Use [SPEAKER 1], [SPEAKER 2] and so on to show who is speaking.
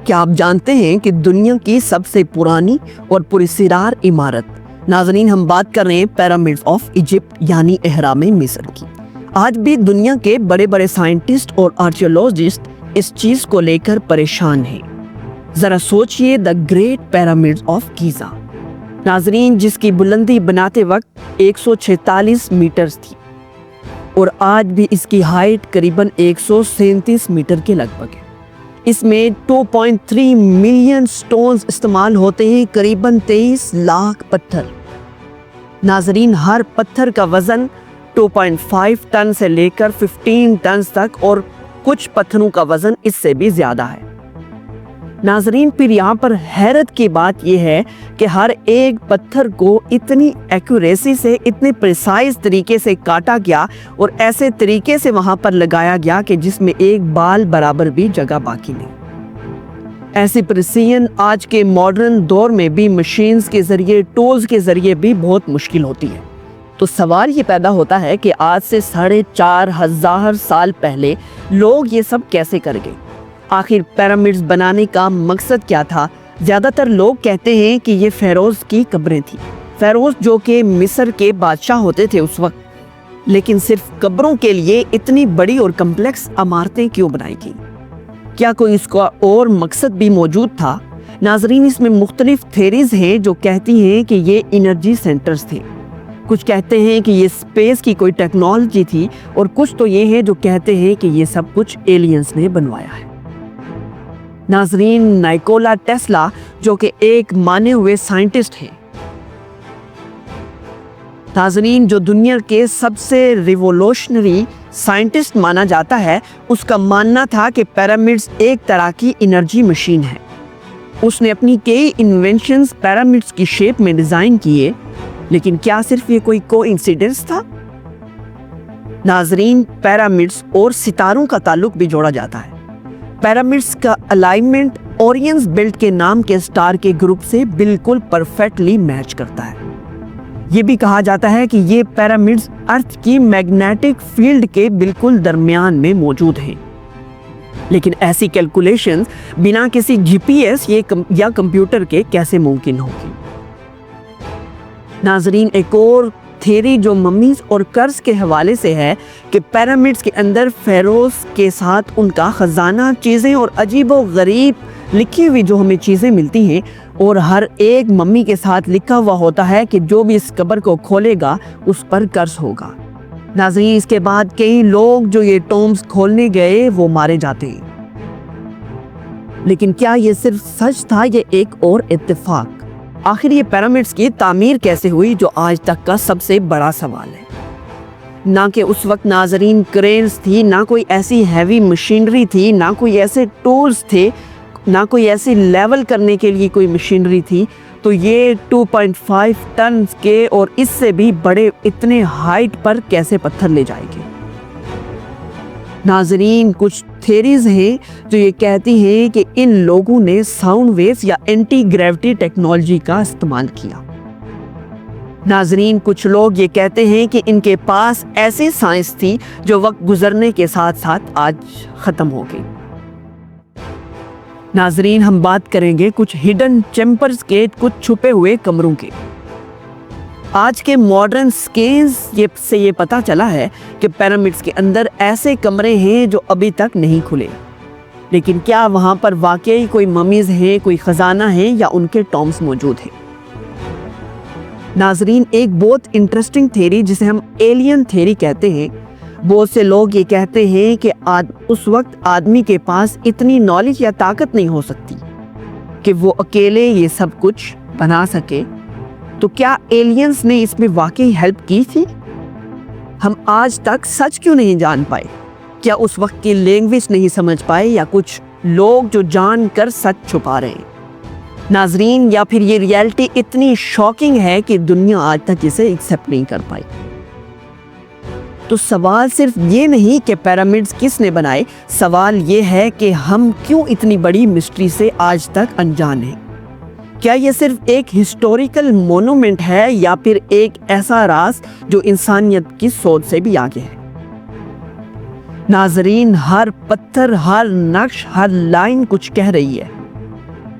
[SPEAKER 1] کیا آپ جانتے ہیں کہ دنیا کی سب سے پرانی اور پراسرار عمارت؟ ناظرین، ہم بات کر رہے ہیں پیرامڈز آف ایجپٹ یعنی اہرام مصر کی۔ آج بھی دنیا کے بڑے بڑے سائنٹسٹ اور آرکیولوجسٹ اس چیز کو لے کر پریشان ہیں۔ ذرا سوچئے، دی گریٹ پیرامڈز آف گیزا، ناظرین، جس کی بلندی بناتے وقت 146 میٹرز تھی اور آج بھی اس کی ہائٹ قریباً 137 میٹر کے لگ بھگ ہے۔ اس میں 2.3 ملین سٹونز استعمال ہوتے ہیں، قریباً 23 لاکھ پتھر۔ ناظرین، ہر پتھر کا وزن 2.5 ٹن سے لے کر 15 ٹنز تک، اور کچھ پتھروں کا وزن اس سے بھی زیادہ ہے۔ ناظرین، پھر یہاں پر حیرت کی بات یہ ہے کہ ہر ایک پتھر کو اتنی ایکوریسی سے، اتنے پریسائز طریقے سے کاٹا گیا اور ایسے طریقے سے وہاں پر لگایا گیا کہ جس میں ایک بال برابر بھی جگہ باقی نہیں۔ ایسی پریسیژن آج کے ماڈرن دور میں بھی مشینز کے ذریعے، ٹولز کے ذریعے بھی بہت مشکل ہوتی ہے۔ تو سوال یہ پیدا ہوتا ہے کہ آج سے 4500 سال پہلے لوگ یہ سب کیسے کر گئے؟ آخر پیرامڈز بنانے کا مقصد کیا تھا؟ زیادہ تر لوگ کہتے ہیں کہ یہ فیروز کی قبریں تھیں، فیروز جو کہ مصر کے بادشاہ ہوتے تھے اس وقت۔ لیکن صرف قبروں کے لیے اتنی بڑی اور کمپلیکس عمارتیں کیوں بنائی گئیں؟ کیا کوئی اس کا اور مقصد بھی موجود تھا؟ ناظرین، اس میں مختلف تھیریز ہیں جو کہتی ہیں کہ یہ انرجی سینٹرز تھے، کچھ کہتے ہیں کہ یہ سپیس کی کوئی ٹیکنالوجی تھی، اور کچھ تو یہ ہیں جو کہتے ہیں کہ یہ سب کچھ ایلینز نے بنوایا ہے۔ ناظرین، نیکولا ٹیسلا جو کہ ایک مانے ہوئے سائنٹسٹ ہیں، ناظرین جو دنیا کے سب سے ریولوشنری سائنٹسٹ مانا جاتا ہے، اس کا ماننا تھا کہ پیرامڈز ایک طرح کی انرجی مشین ہے۔ اس نے اپنی کئی انوینشنز پیرامڈز کی شیپ میں ڈیزائن کیے، لیکن کیا صرف یہ کوئی کو انسیڈنس تھا؟ ناظرین، پیرامڈز اور ستاروں کا تعلق بھی جوڑا جاتا ہے۔ پیرامڈز کا الائنمنٹ اورینز بیلٹ کے نام کے سٹار کے گروپ سے بالکل پرفیکٹلی میچ کرتا ہے۔ یہ بھی کہا جاتا ہے کہ یہ پیرامڈز ارتھ کی میگنیٹک فیلڈ کے بالکل درمیان میں موجود ہیں۔ لیکن ایسی کیلکولیشنز بنا کسی جی پی ایس یا کمپیوٹر کے کیسے ممکن ہوگی؟ ناظرین، ایک اور تھیری جو ممیز اور کرز کے حوالے سے ہے کہ پیرامڈز کے اندر فیروز کے ساتھ ان کا خزانہ چیزیں اور عجیب و غریب لکھی ہوئی جو ہمیں چیزیں ملتی ہیں، اور ہر ایک ممی کے ساتھ لکھا ہوا ہوتا ہے کہ جو بھی اس قبر کو کھولے گا اس پر قرض ہوگا۔ ناظرین، اس کے بعد کئی لوگ جو یہ ٹومز کھولنے گئے وہ مارے جاتے ہیں۔ لیکن کیا یہ صرف سچ تھا یا ایک اور اتفاق؟ آخر یہ پیرامڈز کی تعمیر کیسے ہوئی، جو آج تک کا سب سے بڑا سوال ہے۔ نہ کہ اس وقت ناظرین کرینز تھی، نہ کوئی ایسی ہیوی مشینری تھی، نہ کوئی ایسے ٹولز تھے، نہ کوئی ایسی لیول کرنے کے لیے کوئی مشینری تھی، تو یہ 2.5 ٹنز کے اور اس سے بھی بڑے اتنے ہائٹ پر کیسے پتھر لے جائے گے؟ ناظرین، کچھ تھیریز ہیں جو یہ کہتی ہیں کہ ان لوگوں نے ساؤنڈ ویوز یا اینٹی گریوٹی ٹیکنالوجی کا استعمال کیا۔ ناظرین، کچھ لوگ یہ کہتے ہیں کہ ان کے پاس ایسی سائنس تھی جو وقت گزرنے کے ساتھ ساتھ آج ختم ہو گئی۔ ناظرین، ہم بات کریں گے کچھ ہڈن چیمبرز کے، کچھ چھپے ہوئے کمروں کے۔ آج کے ماڈرن سکینز سے یہ پتا چلا ہے کہ پیرامڈز کے اندر ایسے کمرے ہیں جو ابھی تک نہیں کھلے، لیکن کیا وہاں پر واقعی کوئی ممیز ہیں، کوئی خزانہ ہے، یا ان کے ٹومز موجود ہیں؟ ناظرین، ایک بہت انٹرسٹنگ تھیری جسے ہم ایلین تھیری کہتے ہیں، بہت سے لوگ یہ کہتے ہیں کہ اس وقت آدمی کے پاس اتنی نالج یا طاقت نہیں ہو سکتی کہ وہ اکیلے یہ سب کچھ بنا سکے۔ تو کیا ایلینز نے اس میں واقعی ہیلپ کی تھی؟ ہم آج تک سچ کیوں نہیں جان پائے؟ کیا اس وقت کی لینگویج نہیں سمجھ پائے، یا کچھ لوگ جو جان کر سچ چھپا رہے ہیں؟ ناظرین، یا پھر یہ ریالٹی اتنی شاکنگ ہے کہ دنیا آج تک اسے ایکسیپٹ نہیں کر پائی؟ تو سوال صرف یہ نہیں کہ پیرامڈز کس نے بنائے، سوال یہ ہے کہ ہم کیوں اتنی بڑی مسٹری سے آج تک انجان ہیں؟ کیا یہ صرف ایک ہسٹوریکل مونومنٹ ہے، یا پھر ایک ایسا راز جو انسانیت کی سوچ سے بھی آگے ہے؟ ناظرین، ہر پتھر، ہر نقش، ہر لائن کچھ کہہ رہی ہے۔